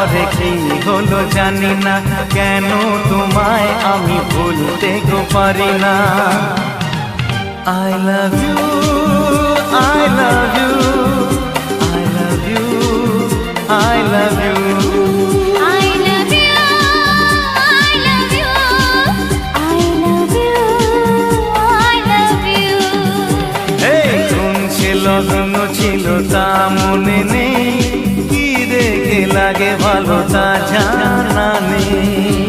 পরে কি হলো জানি না, কেন তোমায় আমি ভুলতে গো পারি না। I love you, I love you, I love you, I love you, I love you, I love you, I love you, I love you। এই কোন সে লগ্ন ছিল তা মনে নেই, কি দেখে লাগে ভালো তা জানা নেই।